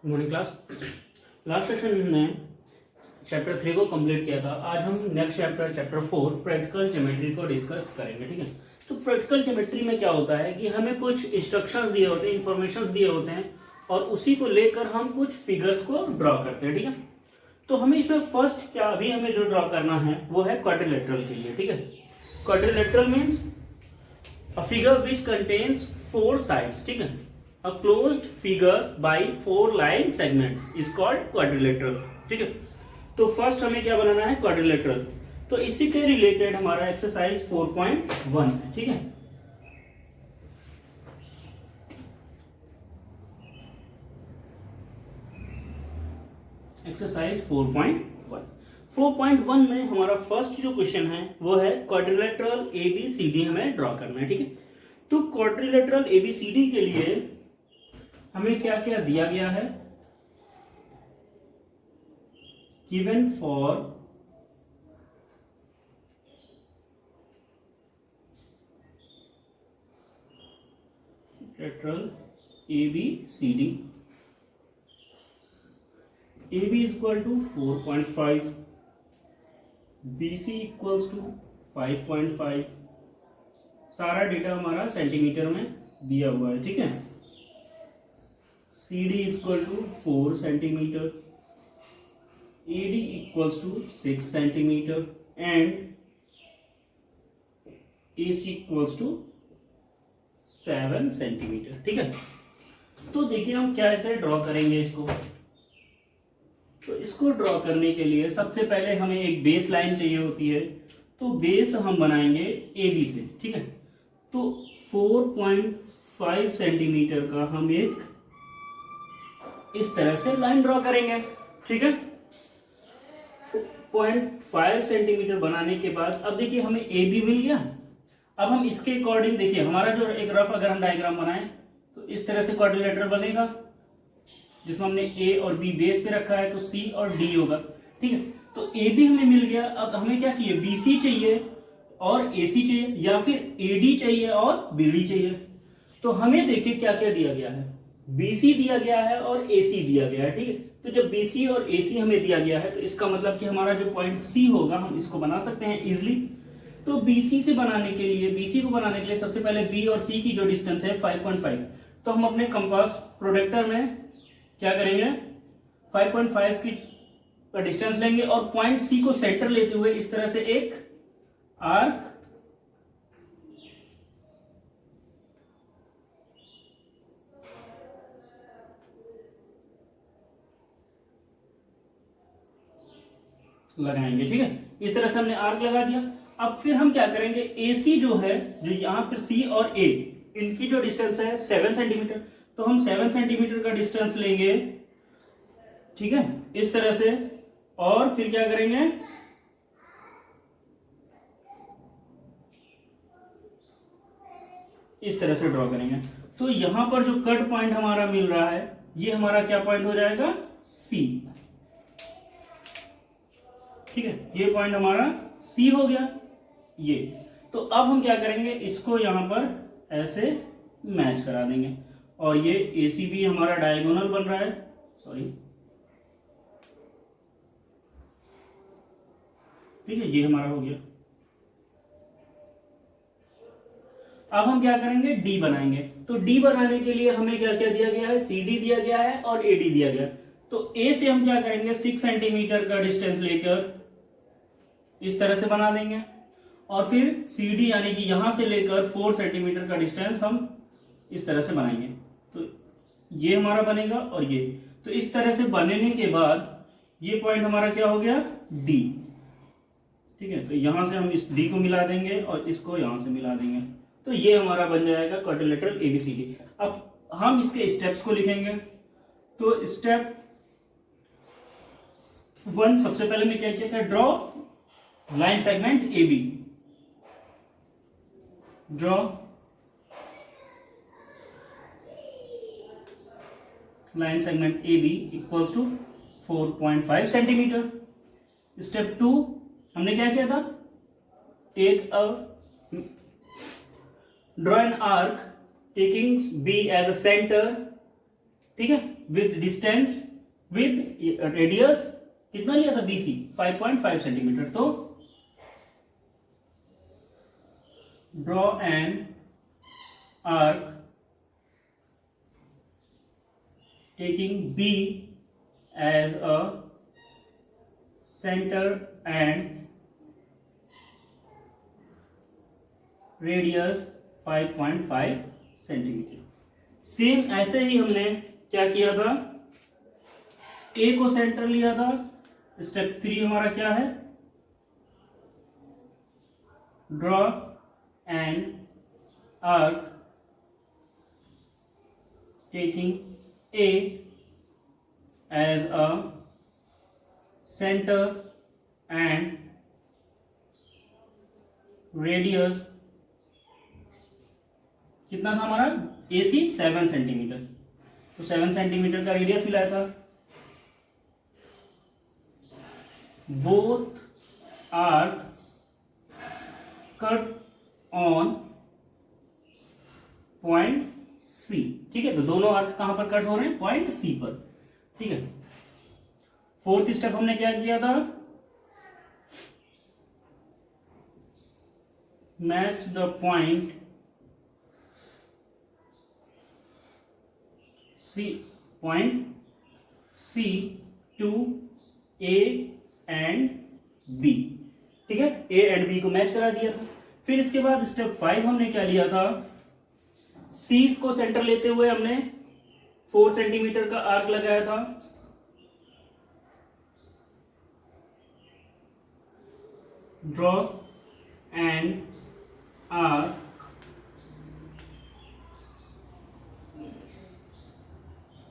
Morning class. Last session में chapter 3 को complete किया था। आज हम नेक्स्ट चैप्टर 4 प्रैक्टिकल ज्योमेट्री को डिस्कस करेंगे। ठीक है, तो प्रैक्टिकल ज्योमेट्री में क्या होता है कि हमें कुछ इंस्ट्रक्शंस दिए होते हैं, इंफॉर्मेशंस दिए होते हैं और उसी को लेकर हम कुछ फिगर्स को ड्रॉ करते हैं। ठीक है, तो हमें इसमें फर्स्ट क्या अभी हमें जो ड्रॉ करना है वो है क्वाड्रिलेटरल के लिए। ठीक है, quadrilateral means a figure which contains 4 sides. ठीक है, a closed figure by 4 line segments is called quadrilateral। ठीक है, तो फर्स्ट हमें क्या बनाना है, क्वाड्रिलेटरल। तो इसी के रिलेटेड हमारा एक्सरसाइज 4.1 है। ठीक है, एक्सरसाइज 4.1 में हमारा फर्स्ट जो क्वेश्चन है वो है क्वाड्रिलेटरल एबीसीडी हमें ड्रॉ करना है। ठीक है, तो क्वाड्रिलेटरल एबीसीडी के लिए हमें क्या क्या दिया गया है, given for lateral ABCD, AB is equal to 4.5, BC equals to 5.5। सारा डेटा हमारा सेंटीमीटर में दिया हुआ है। ठीक है, CD equal to 4 centimeter, AD equals to 6 centimeter and AC equals to 7 centimeter। ठीक है, तो देखिए हम क्या ऐसे ड्रॉ करेंगे इसको। तो इसको ड्रॉ करने के लिए सबसे पहले हमें एक बेस लाइन चाहिए होती है, तो बेस हम बनाएंगे AB से। ठीक है, तो 4.5 सेंटीमीटर का हम एक इस तरह से लाइन ड्रॉ करेंगे। ठीक है, 0.5 सेंटीमीटर बनाने के बाद अब देखिए हमें ए बी मिल गया। अब हम इसके अकॉर्डिंग देखिए हमारा जो एक रफ अगर हम डायग्राम बनाएं तो इस तरह से क्वाड्रिलेटरल बनेगा, जिसमें हमने ए और बी बेस पे रखा है, तो सी और डी होगा। ठीक है, तो ए बी हमें मिल गया। अब हमें क्या चाहिए, बी सी चाहिए और ए सी चाहिए, या फिर ए डी चाहिए और बी डी चाहिए। तो हमें देखिए क्या क्या दिया गया है, BC दिया गया है और AC दिया गया है। ठीक है, तो जब BC और AC हमें दिया गया है तो इसका मतलब कि हमारा जो पॉइंट C होगा हम इसको बना सकते हैं इजिली। तो BC को बनाने के लिए सबसे पहले B और C की जो डिस्टेंस है 5.5, तो हम अपने कंपास प्रोडक्टर में क्या करेंगे, 5.5 की डिस्टेंस लेंगे और पॉइंट C को सेंटर लेते हुए इस तरह से एक आर्क लगाएंगे। ठीक है, इस तरह से हमने आर्क लगा दिया। अब फिर हम क्या करेंगे, AC जो है, जो यहां पर C और A इनकी जो डिस्टेंस है 7 सेंटीमीटर, तो हम 7 सेंटीमीटर का डिस्टेंस लेंगे। ठीक है, इस तरह से, और फिर क्या करेंगे, इस तरह से ड्रॉ करेंगे। तो यहां पर जो कट पॉइंट हमारा मिल रहा है ये हमारा क्या पॉइंट हो जाएगा, C। ठीक है, ये पॉइंट हमारा C हो गया ये। तो अब हम क्या करेंगे, इसको यहां पर ऐसे मैच करा देंगे और ये AC भी हमारा डायगोनल बन रहा है, सॉरी। ठीक है, ये हमारा हो गया। अब हम क्या करेंगे, D बनाएंगे। तो D बनाने के लिए हमें क्या क्या दिया गया है, CD दिया गया है और AD दिया गया। तो A से हम क्या करेंगे, 6 सेंटीमीटर का डिस्टेंस लेकर इस तरह से बना देंगे और फिर CD यानी कि यहां से लेकर 4 सेंटीमीटर का डिस्टेंस हम इस तरह से बनाएंगे। तो ये हमारा बनेगा और ये, तो इस तरह से बनने के बाद ये पॉइंट हमारा क्या हो गया, D। ठीक है, तो यहां से हम इस D को मिला देंगे और इसको यहां से मिला देंगे, तो ये हमारा बन जाएगा क्वाड्रिलेटरल ABCD। अब हम इसके स्टेप्स को लिखेंगे। तो स्टेप 1 सबसे पहले मैं क्या किया था, draw line segment AB। Draw line segment AB equals to 4.5 centimetre. Step 2 हमने क्या किया था, take a draw an arc taking B as a center ठीक है, विद डिस्टेंस विद रेडियस कितना लिया था BC 5.5 सेंटीमीटर। तो draw an arc taking B as a center and radius 5.5 centimetre. Same ऐसे ही हमने क्या किया था, A को सेंटर लिया था। स्टेप 3 हमारा क्या है, draw an arc taking A as a center and radius कितना था हमारा, AC 7 सेंटीमीटर। तो 7 सेंटीमीटर का रेडियस मिला था। Both arc cut on point C, ठीक है। तो दोनों आर्क कहां पर कट हो रहे हैं, पॉइंट C पर, ठीक है। फोर्थ स्टेप हमने क्या किया था, match the point C to A and B, ठीक है। A एंड B को मैच करा दिया था। फिर इसके बाद स्टेप 5 हमने क्या लिया था, C को सेंटर लेते हुए हमने 4 सेंटीमीटर का आर्क लगाया था। Draw an arc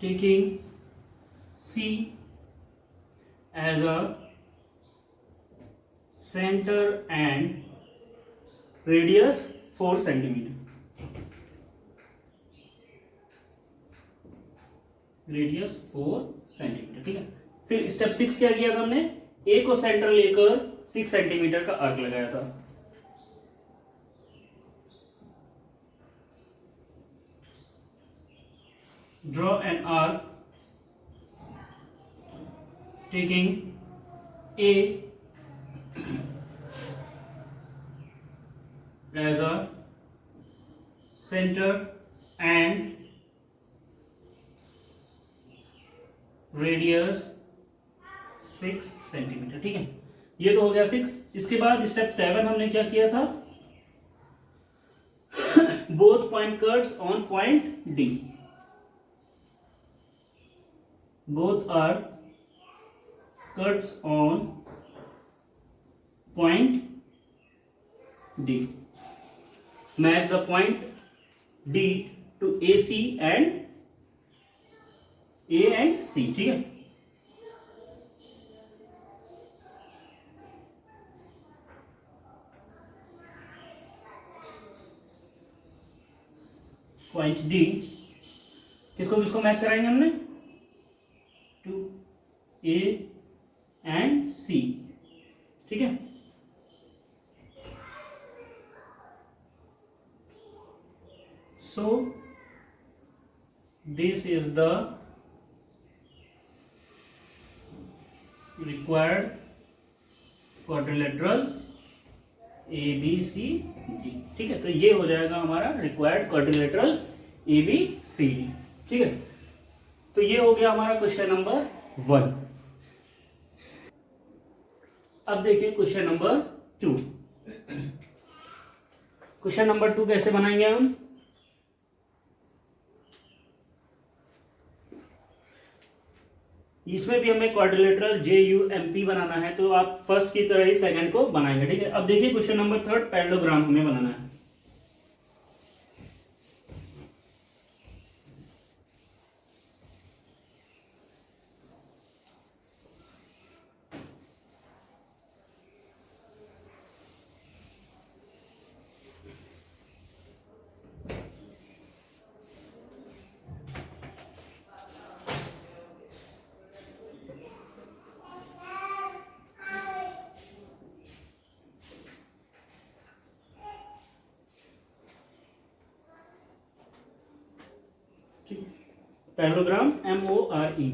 taking C as a center and radius 4 centimetre, radius 4 centimetre, ठीक है। फिर स्टेप 6 क्या किया था हमने, A को सेंटर लेकर 6 सेंटीमीटर का आर्क लगाया था। Draw an arc taking A as a center and radius 6 centimetre, ठीक है। ये तो हो गया 6। इसके बाद स्टेप 7 हमने क्या किया था, both point cuts on point D, both are cuts on point D, match the point D to AC and A and C, ठीक है। पॉइंट D किसको किसको मैच कराएंगे हमने, टू A एंड C, ठीक है। So this is the required quadrilateral ABCD, ठीक है। तो ये हो जाएगा हमारा रिक्वायर्ड क्वाड्रिलेटरल ABCD, ठीक है। तो ये हो गया हमारा क्वेश्चन नंबर 1। अब देखिए क्वेश्चन नंबर 2। क्वेश्चन नंबर 2 कैसे बनाएंगे हम, इसमें भी हमें क्वाड्रिलेटरल JUMP बनाना है। तो आप फर्स्ट की तरह ही सेकंड को बनाएंगे, ठीक है। अब देखिए क्वेश्चन नंबर 3 पैरेललोग्राम हमें बनाना है। Parallelogram MORE।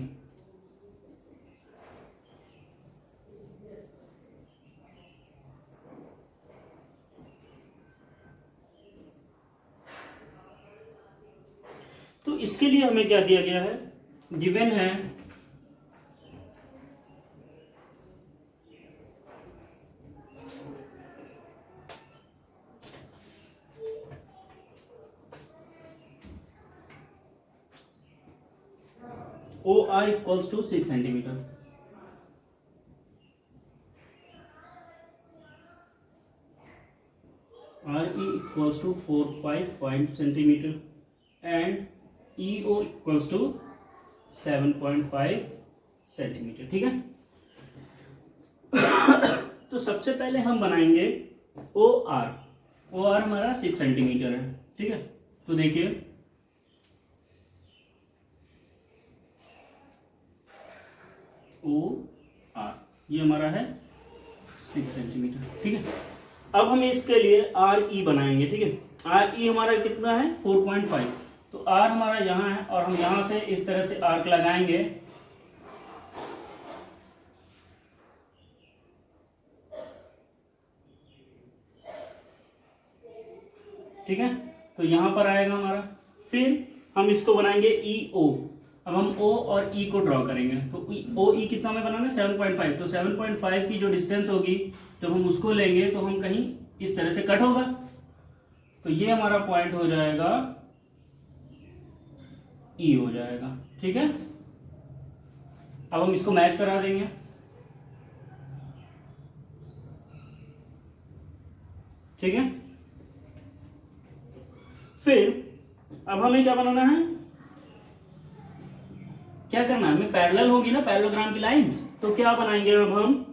तो इसके लिए हमें क्या दिया गया है, गिवन है OR equals to 6 centimetre. RE equals to 455 centimetre and EO equals to 7.5 centimetre. ठीक है। तो सबसे पहले हम बनाएंगे OR। OR हमारा 6 सेंटीमीटर है। ठीक है। तो देखिए OR ये हमारा है 6 सेंटीमीटर। ठीक है। अब हम इसके लिए RE बनाएंगे। ठीक है। RE हमारा कितना है 4.5। तो R हमारा यहाँ है और हम यहाँ से इस तरह से आर्क लगाएंगे। ठीक है। तो यहाँ पर आएगा हमारा, फिर हम इसको बनाएंगे EO। अब हम O और E को ड्रॉ करेंगे। तो OE कितना में बनाना है 7.5। तो 7.5 की जो डिस्टेंस होगी जब हम उसको लेंगे तो हम कहीं इस तरह से कट होगा। तो ये हमारा पॉइंट हो जाएगा E हो जाएगा। ठीक है। अब हम इसको मैच करा देंगे। ठीक है। फिर अब हमें क्या बनाना है, क्या करना है हमें, पैरेलल होगी ना पैरेललोग्राम की लाइंस। तो क्या बनाएंगे अब हम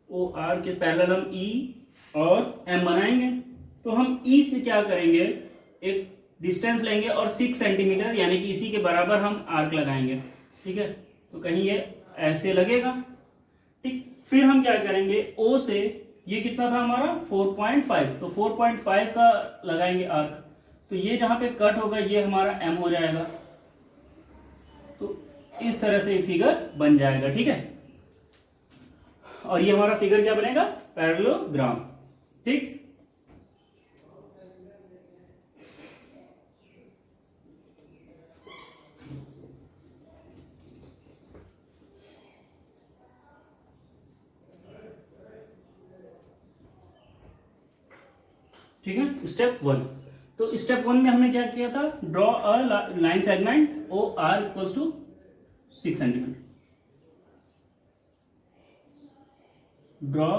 OR के पैरेलल हम E और M बनाएंगे। तो हम E से क्या करेंगे, एक डिस्टेंस लेंगे और 6 सेंटीमीटर यानी कि इसी के बराबर हम आर्क लगाएंगे। ठीक है। तो कहीं ये ऐसे लगेगा। ठीक। फिर हम क्या करेंगे, O से ये कितना था हमारा 4.5। तो 4.5 का लगाएंगे आर्क। तो ये जहां पे कट होगा ये हमारा M हो जाएगा। तो इस तरह से फिगर बन जाएगा। ठीक है। और ये हमारा फिगर क्या बनेगा, पैरेललोग्राम। ठीक। ठीक है। स्टेप 1। तो स्टेप 1 में हमने क्या किया था, draw a line segment OR equals to 6 centimetre. Draw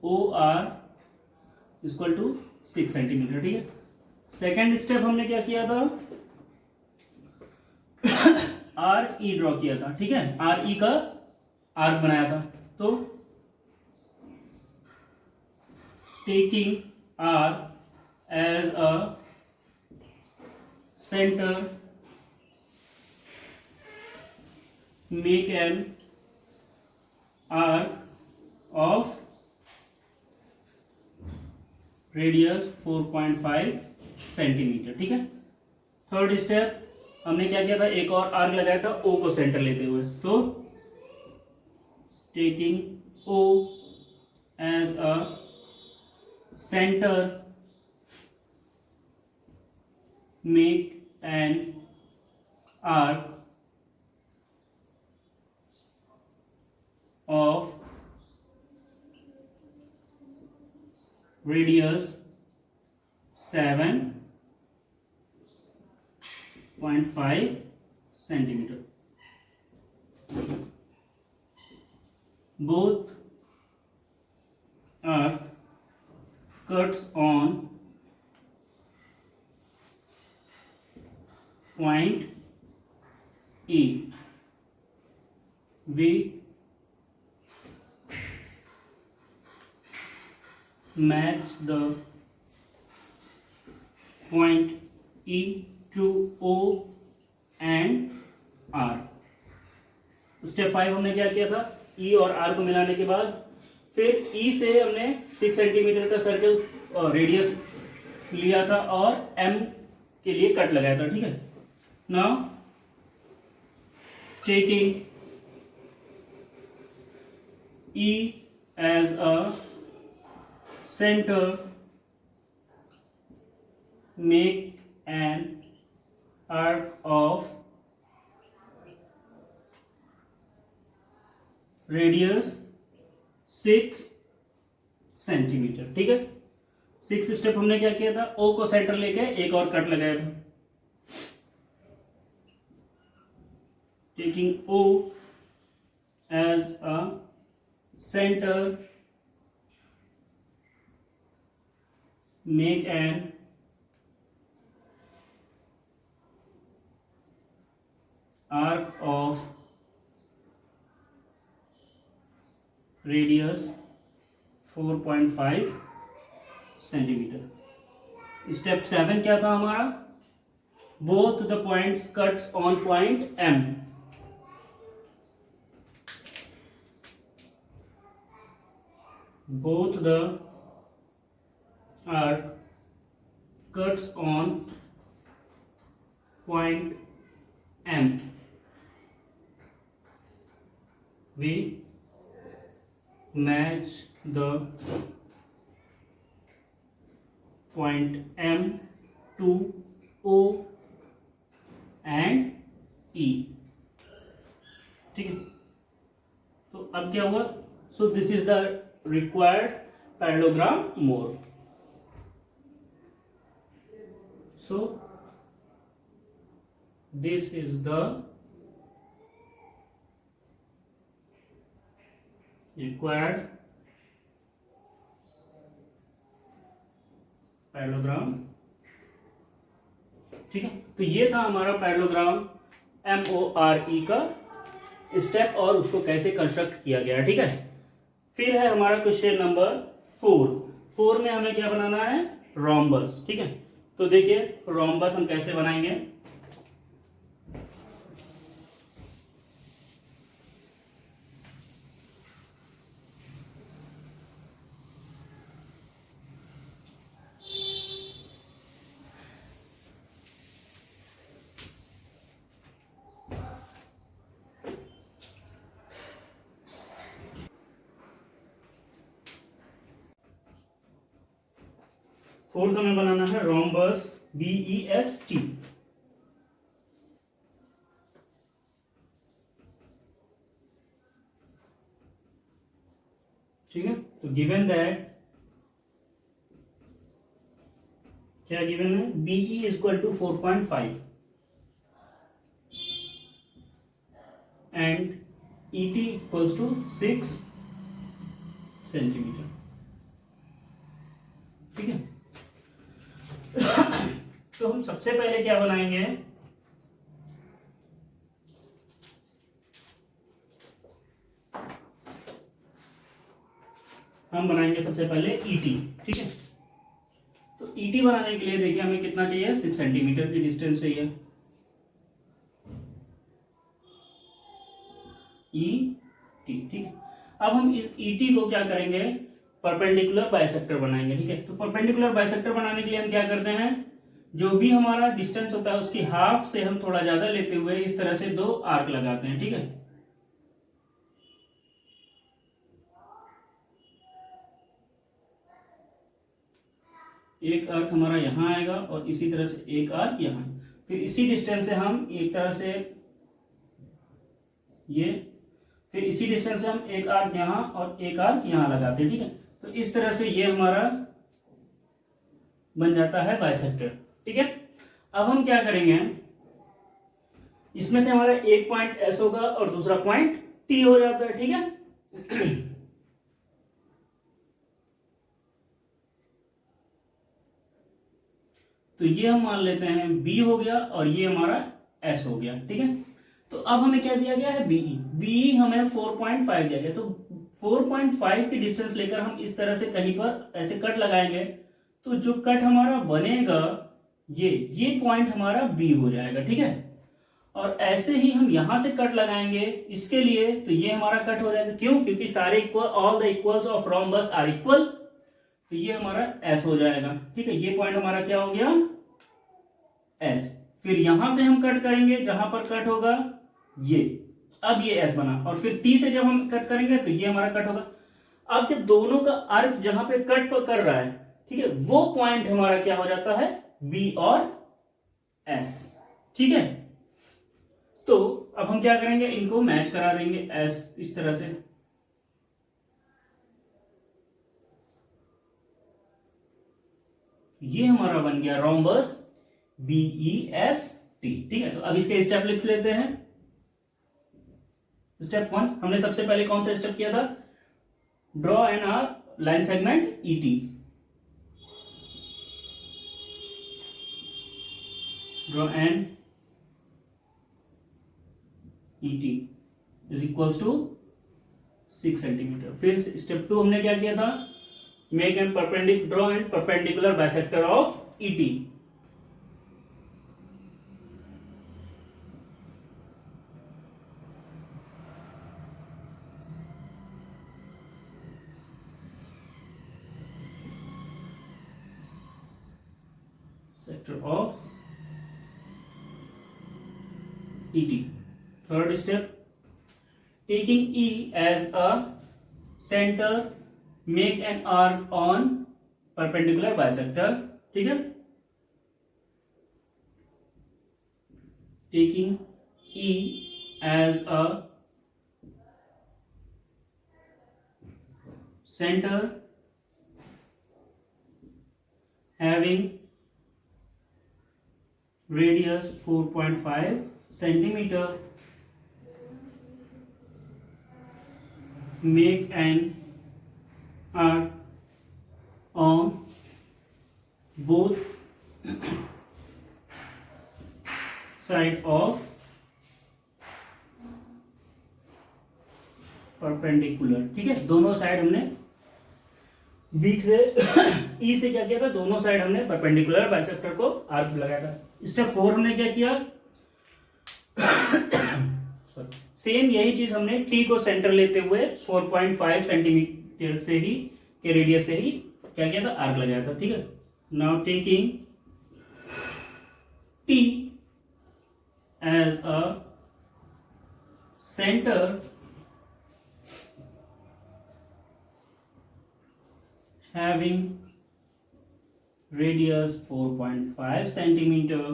OR equal to 6 centimetre. ठीक है। सेकेंड स्टेप हमने क्या किया था, RE ड्रॉ किया था। ठीक है। RE का आर्क बनाया था। तो taking R as a center, make an arc of radius 4.5 centimetre. ठीक है। थर्ड स्टेप हमने क्या किया था, एक और आर्क लगाया था O को सेंटर लेते हुए। तो taking O as a center, make an arc of radius 7.5 centimetre. Both arc cuts on point E. We match the point E to O and R। Step 5 हमने क्या किया था, E और R को मिलाने के बाद फिर E से हमने 6 सेंटीमीटर का सर्कल रेडियस लिया था और M के लिए कट लगाया था, ठीक है। Now taking E as a center, make an arc of radius 6 centimetre, ठीक है। 6 स्टेप हमने क्या किया था, O को सेंटर लेके एक और कट लगाया था। Taking O as a center, make an arc of radius 4.5 centimetre. Step 7 क्या था हमारा, both the points cuts on point M। both the arc cuts on point M. We match the point M to O and E, ठीक है। तो अब क्या हुआ, so this is the required parallelogram mode. So this is the required parallelogram, ठीक है। तो ये था हमारा पैरेललोग्राम MORE का स्टेप और उसको कैसे कंस्ट्रक्ट किया गया, ठीक है। फिर है हमारा क्वेश्चन नंबर 4 में हमें क्या बनाना है, रोम्बस, ठीक है। तो देखिए रोम्बस हम कैसे बनाएंगे। फोर्थ हमें बनाना है रोम्बस BEST, ठीक है। तो गिवन दैट क्या गिवन है, BE equal to 4.5 and ET equals to 6 centimetre, ठीक है। तो हम सबसे पहले क्या बनाएंगे, हम बनाएंगे सबसे पहले ET, ठीक है। तो ET बनाने के लिए देखिए हमें कितना चाहिए, 6 सेंटीमीटर की डिस्टेंस चाहिए, ET, ठीक है। अब हम इस ET को क्या करेंगे, परपेंडिकुलर बाइसेक्टर बनाएंगे, ठीक है। तो परपेंडिकुलर बाइसेक्टर बनाने के लिए हम क्या करते हैं, जो भी हमारा डिस्टेंस होता है उसकी हाफ से हम थोड़ा ज्यादा लेते हुए इस तरह से 2 आर्क लगाते हैं, ठीक है। एक आर्क हमारा यहां आएगा और इसी तरह से एक आर्क यहां, फिर इसी डिस्टेंस से हम एक तरह से ये, फिर इसी डिस्टेंस से हम एक आर्क यहां और एक आर्क यहां लगाते हैं, ठीक है। तो इस तरह से ये हमारा बन जाता है बाइसेक्टर, ठीक है। अब हम क्या करेंगे, इसमें से हमारा एक पॉइंट S होगा और दूसरा पॉइंट T हो जाता है, ठीक है। तो ये हम मान लेते हैं B हो गया और ये हमारा S हो गया, ठीक है। तो अब हमें क्या दिया गया है, BE हमें 4.5 दिया गया। तो 4.5 की डिस्टेंस लेकर हम इस तरह से कहीं पर ऐसे कट लगाएंगे, तो जो कट हमारा बनेगा ये पॉइंट हमारा B हो जाएगा, ठीक है। और ऐसे ही हम यहां से कट लगाएंगे इसके लिए, तो ये हमारा कट हो जाएगा, क्यों, क्योंकि सारे equal, all the equals of rhombus are equal. तो ये हमारा एस हो जाएगा। ठीक है, ये पॉइंट हमारा क्या हो गया, एस। फिर यहां से हम कट करेंगे, जहां पर कट होगा ये, अब ये एस बना, और फिर टी से जब हम कट करेंगे तो ये हमारा कट होगा। अब जब दोनों का आर्क जहां पे कट कर रहा है, ठीक है, वो पॉइंट हमारा क्या हो जाता है, बी और एस। ठीक है, तो अब हम क्या करेंगे, इनको मैच करा देंगे एस इस तरह से। ये हमारा बन गया रोम्बस BEST। ठीक है, तो अब इसके स्टेप लिख लेते हैं। स्टेप 1 हमने सबसे पहले कौन सा स्टेप किया था, draw an arc line segment ET। Draw an ET is equals to 6 centimetre. फिर स्टेप 2 हमने क्या किया था, make an perpendicular, draw an perpendicular bisector of ET। sector of ET। Third step, taking E as a center, make an arc on perpendicular bisector। ठीक है, taking E as a center, having radius 4.5 centimeter, make an arc on both side of perpendicular. ठीक है, दोनों side हमने B से ई से क्या किया था, दोनों साइड हमने परपेंडिकुलर बाइसेक्टर को आर्क लगाया था। स्टेप 4 हमने क्या किया, सेम यही चीज हमने टी को सेंटर लेते हुए 4.5 सेंटीमीटर से ही के रेडियस से ही क्या किया था, आर्क लगाया था। ठीक है, now taking T as a centre, having radius 4.5 centimeter,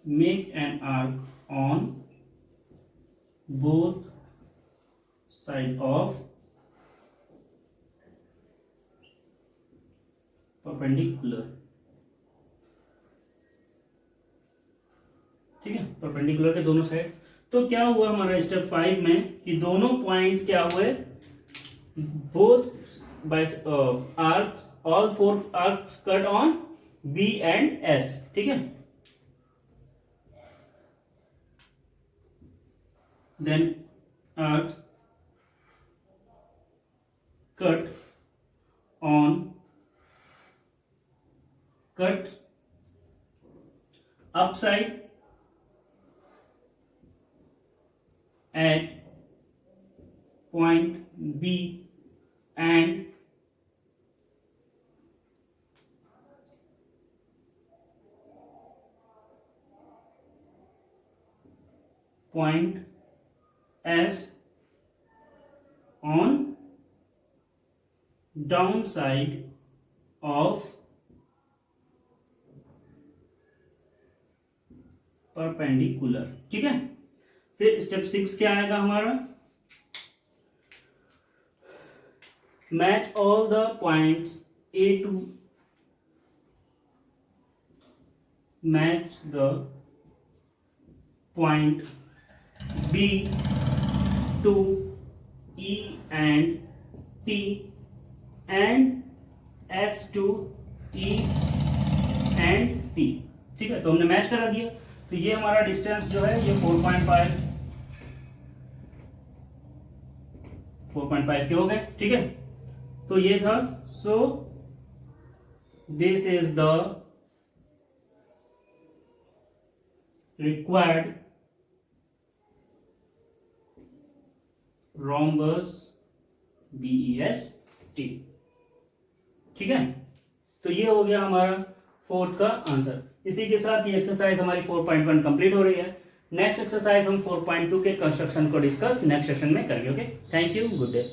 make an arc on both sides of perpendicular। ठीक है, परपेंडिकुलर के दोनों साइड। तो क्या हुआ हमारा स्टेप 5 में कि दोनों पॉइंट क्या हुए, both by arc, all 4 arc cut on B and S। ठीक है, then arc cut on cut upside at point B and point S on downside of perpendicular. ठीक है, फिर स्टेप 6 क्या आएगा हमारा, match all the points A to match the point B to E and T and S to E and T। ठीक है, तो हमने मैच करा दिया। तो ये हमारा डिस्टेंस जो है ये 4.5 के हो गए। ठीक है, तो ये था, so this is the required rhombus BEST। ठीक है, तो ये हो गया हमारा फोर्थ का आंसर। इसी के साथ ये एक्सरसाइज हमारी 4.1 कंप्लीट हो रही है। नेक्स्ट एक्सरसाइज हम 4.2 के कंस्ट्रक्शन को डिस्कस नेक्स्ट सेशन में करेंगे। Okay, thank you, good day.